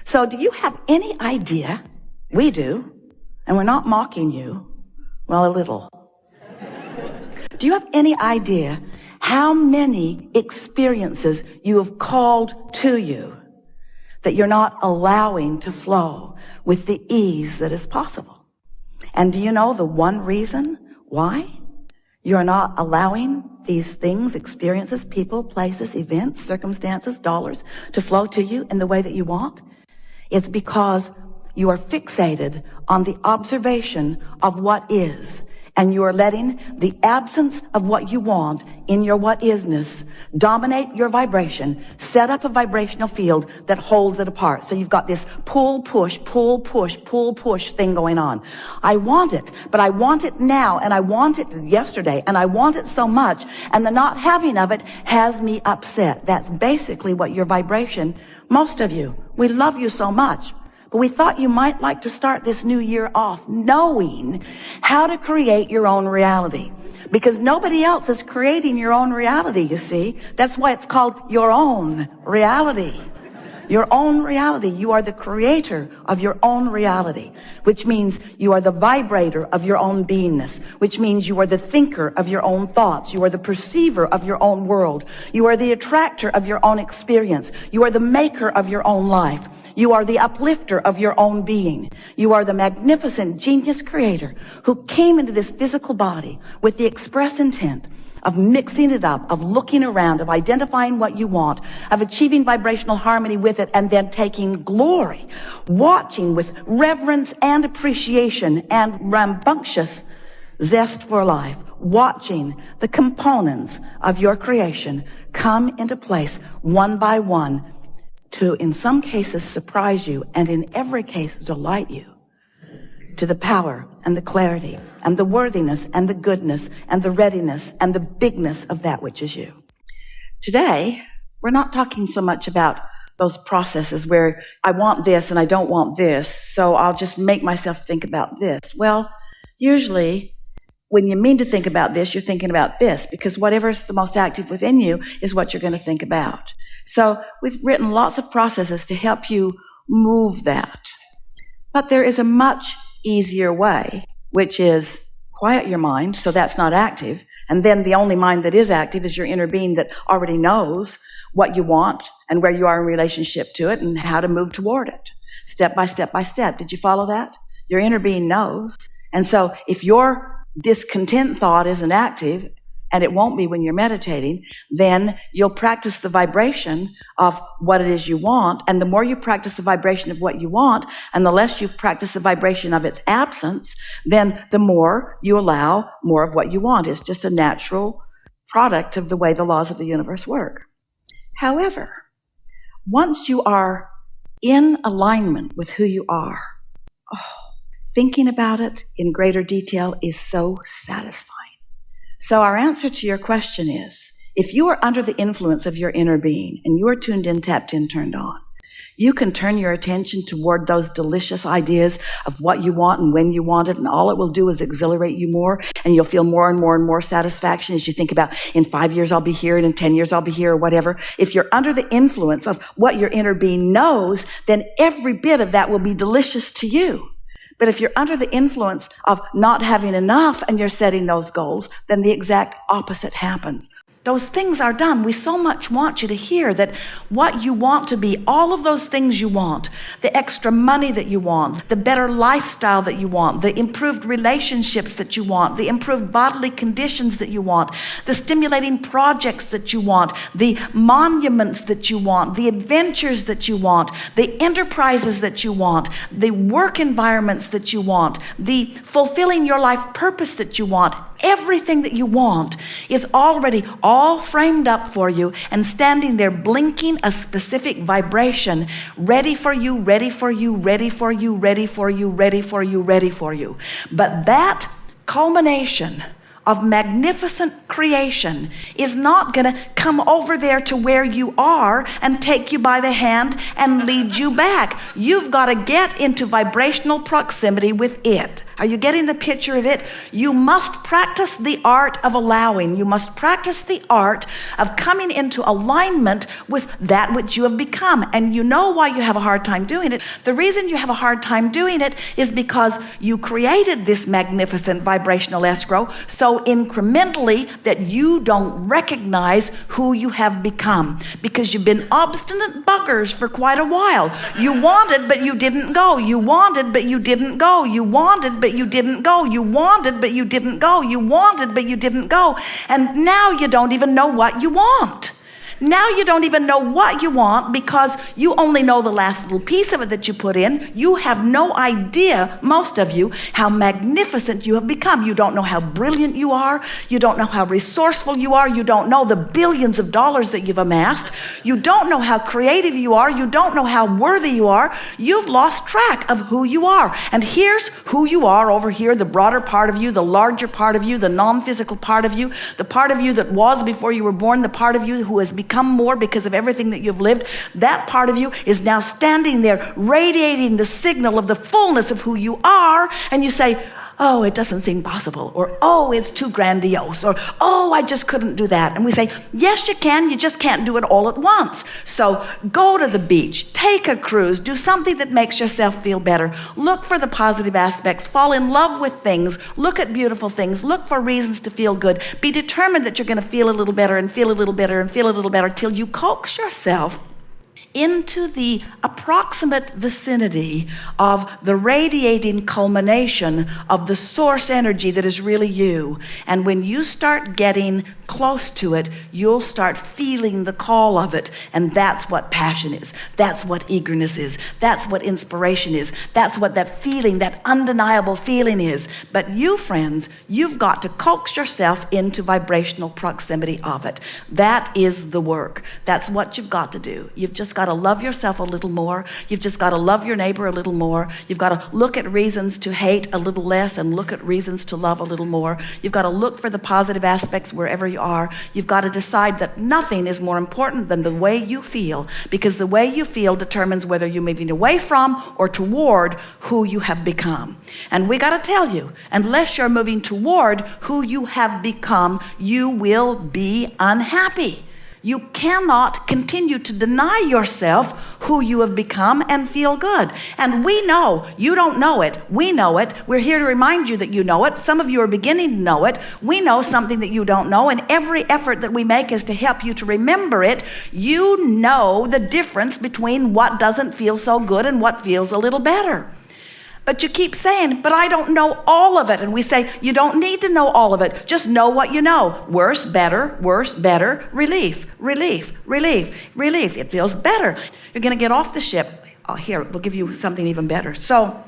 So do you have any idea? We do, and we're not mocking you. Well, a little. Do you have any idea how many experiences you have called to you that you're not allowing to flow with the ease that is possible? And do you know the one reason why you're not allowing these things, experiences, people, places, events, circumstances, dollars to flow to you in the way that you want? It's because you are fixated on the observation of what is, and you are letting the absence of what you want in your what isness dominate your vibration, set up a vibrational field that holds it apart. So you've got this pull, push, pull, push, pull, push thing going on. I want it, but I want it now, and I want it yesterday, and I want it so much, and the not having of it has me upset. That's basically what your vibration, most of you, we love you so much. But we thought you might like to start this new year off knowing how to create your own reality. Because nobody else is creating your own reality, you see. That's why it's called your own reality. Your own reality. You are the creator of your own reality, which means you are the vibrator of your own beingness, which means you are the thinker of your own thoughts. You are the perceiver of your own world. You are the attractor of your own experience. You are the maker of your own life. You are the uplifter of your own being. You are the magnificent genius creator who came into this physical body with the express intent of mixing it up, of looking around, of identifying what you want, of achieving vibrational harmony with it, and then taking glory, watching with reverence and appreciation and rambunctious zest for life, watching the components of your creation come into place one by one to, in some cases, surprise you, and in every case, delight you to the power and the clarity and the worthiness and the goodness and the readiness and the bigness of that which is you. Today, we're not talking so much about those processes where I want this and I don't want this, so I'll just make myself think about this. Well, usually, when you mean to think about this, you're thinking about this, because whatever's the most active within you is what you're going to think about. So we've written lots of processes to help you move that. But there is a much easier way, which is quiet your mind so that's not active, and then the only mind that is active is your inner being that already knows what you want and where you are in relationship to it and how to move toward it, step by step by step. Did you follow that? Your inner being knows. And so if your discontent thought isn't active, and it won't be when you're meditating, then you'll practice the vibration of what it is you want. And the more you practice the vibration of what you want, and the less you practice the vibration of its absence, then the more you allow more of what you want. It's just a natural product of the way the laws of the universe work. However, once you are in alignment with who you are, thinking about it in greater detail is so satisfying. So our answer to your question is, if you are under the influence of your inner being and you are tuned in, tapped in, turned on, you can turn your attention toward those delicious ideas of what you want and when you want it, and all it will do is exhilarate you more, and you'll feel more and more and more satisfaction as you think about, in 5 years I'll be here, and in 10 years I'll be here, or whatever. If you're under the influence of what your inner being knows, then every bit of that will be delicious to you. But if you're under the influence of not having enough and you're setting those goals, then the exact opposite happens. Those things are done. We so much want you to hear that what you want to be, all of those things you want, the extra money that you want, the better lifestyle that you want, the improved relationships that you want, the improved bodily conditions that you want, the stimulating projects that you want, the monuments that you want, the adventures that you want, the enterprises that you want, the work environments that you want, the fulfilling your life purpose that you want. Everything that you want is already all framed up for you and standing there blinking a specific vibration, ready for you, ready for you, ready for you, ready for you, ready for you, ready for you. But that culmination of magnificent creation is not going to come over there to where you are and take you by the hand and lead you back. You've got to get into vibrational proximity with it. Are you getting the picture of it? You must practice the art of allowing. You must practice the art of coming into alignment with that which you have become. And you know why you have a hard time doing it. The reason you have a hard time doing it is because you created this magnificent vibrational escrow so incrementally that you don't recognize who you have become, because you've been obstinate buggers for quite a while. You wanted, but you didn't go. You wanted, but you didn't go. You wanted, but you didn't go. You wanted, but you didn't go. You wanted, but you didn't go. And now you don't even know what you want. Now you don't even know what you want because you only know the last little piece of it that you put in. You have no idea, most of you, how magnificent you have become. You don't know how brilliant you are. You don't know how resourceful you are. You don't know the billions of dollars that you've amassed. You don't know how creative you are. You don't know how worthy you are. You've lost track of who you are. And here's who you are over here, the broader part of you, the larger part of you, the non-physical part of you, the part of you that was before you were born, the part of you who has become more because of everything that you've lived. That part of you is now standing there radiating the signal of the fullness of who you are, and you say, oh, it doesn't seem possible, or oh, it's too grandiose, or oh, I just couldn't do that. And we say, yes, you can, you just can't do it all at once. So go to the beach, take a cruise, do something that makes yourself feel better. Look for the positive aspects, fall in love with things, look at beautiful things, look for reasons to feel good. Be determined that you're going to feel a little better and feel a little better and feel a little better till you coax yourself into the approximate vicinity of the radiating culmination of the source energy that is really you. And when you start getting close to it, you'll start feeling the call of it. And that's what passion is. That's what eagerness is. That's what inspiration is. That's what that feeling, that undeniable feeling is. But you, friends, you've got to coax yourself into vibrational proximity of it. That is the work. That's what you've got to do. You've just got to love yourself a little more. You've just got to love your neighbor a little more. You've got to look at reasons to hate a little less and look at reasons to love a little more. You've got to look for the positive aspects wherever you are. You've got to decide that nothing is more important than the way you feel, because the way you feel determines whether you're moving away from or toward who you have become. And we got to tell you, unless you're moving toward who you have become, you will be unhappy. You cannot continue to deny yourself who you have become and feel good. And we know, you don't know it, we know it. We're here to remind you that you know it. Some of you are beginning to know it. We know something that you don't know, and every effort that we make is to help you to remember it. You know the difference between what doesn't feel so good and what feels a little better. But you keep saying, but I don't know all of it. And we say, you don't need to know all of it. Just know what you know. Worse, better, relief, relief, relief, relief. It feels better. You're going to get off the ship. Oh, here, we'll give you something even better. So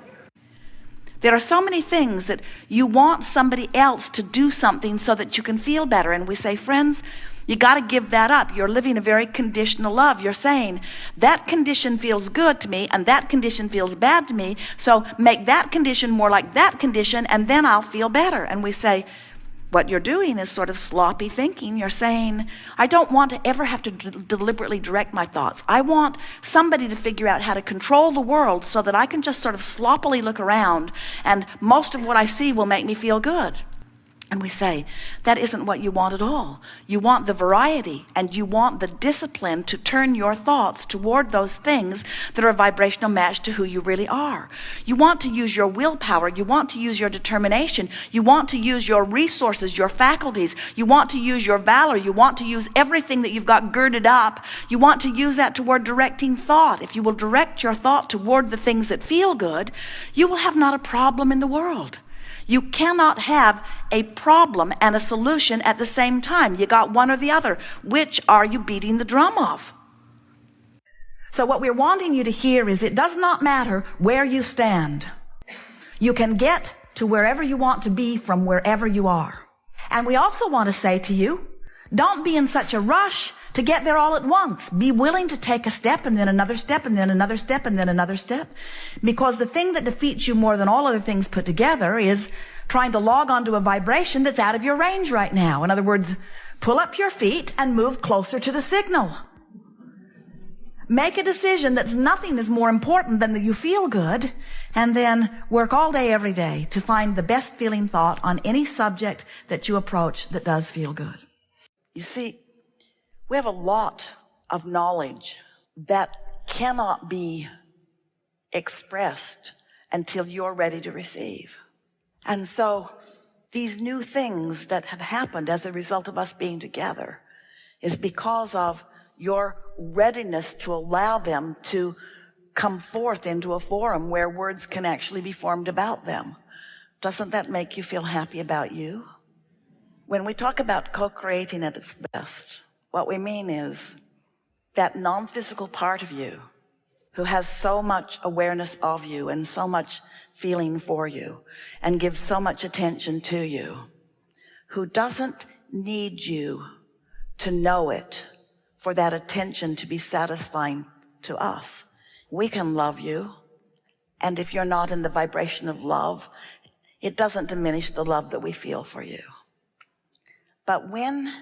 there are so many things that you want somebody else to do something so that you can feel better. And we say, friends, you got to give that up. You're living a very conditional love. You're saying, that condition feels good to me and that condition feels bad to me, so make that condition more like that condition and then I'll feel better. And we say, what you're doing is sort of sloppy thinking. You're saying, I don't want to ever have to deliberately direct my thoughts. I want somebody to figure out how to control the world so that I can just sort of sloppily look around and most of what I see will make me feel good. And we say, that isn't what you want at all. You want the variety and you want the discipline to turn your thoughts toward those things that are a vibrational match to who you really are. You want to use your willpower. You want to use your determination. You want to use your resources, your faculties. You want to use your valor. You want to use everything that you've got girded up. You want to use that toward directing thought. If you will direct your thought toward the things that feel good, you will have not a problem in the world. You cannot have a problem and a solution at the same time. You got one or the other. Which are you beating the drum of? So what we're wanting you to hear is it does not matter where you stand. You can get to wherever you want to be from wherever you are. And we also want to say to you, don't be in such a rush to get there all at once. Be willing to take a step and then another step and then another step and then another step. Because the thing that defeats you more than all other things put together is trying to log onto a vibration that's out of your range right now. In other words, pull up your feet and move closer to the signal. Make a decision that nothing is more important than that you feel good, and then work all day, every day to find the best feeling thought on any subject that you approach that does feel good. You see, we have a lot of knowledge that cannot be expressed until you're ready to receive. And so these new things that have happened as a result of us being together is because of your readiness to allow them to come forth into a forum where words can actually be formed about them. Doesn't that make you feel happy about you? When we talk about co-creating at its best, what we mean is that non-physical part of you who has so much awareness of you and so much feeling for you and gives so much attention to you, who doesn't need you to know it for that attention to be satisfying to us. We can love you, and if you're not in the vibration of love, it doesn't diminish the love that we feel for you. But when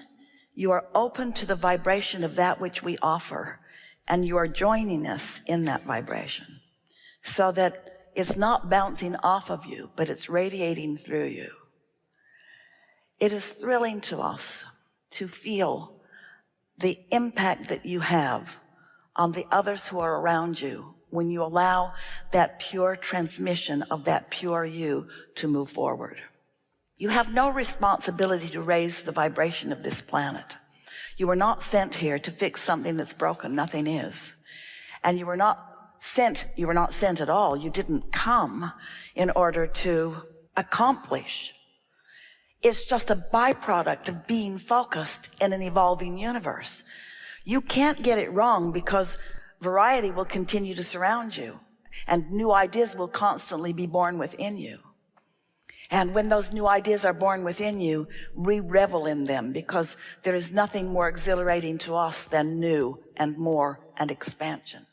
you are open to the vibration of that which we offer, and you are joining us in that vibration, so that it's not bouncing off of you, but it's radiating through you, it is thrilling to us to feel the impact that you have on the others who are around you when you allow that pure transmission of that pure you to move forward. You have no responsibility to raise the vibration of this planet. You were not sent here to fix something that's broken. Nothing is. And you were not sent at all. You didn't come in order to accomplish. It's just a byproduct of being focused in an evolving universe. You can't get it wrong because variety will continue to surround you and new ideas will constantly be born within you. And when those new ideas are born within you, we revel in them because there is nothing more exhilarating to us than new and more and expansion.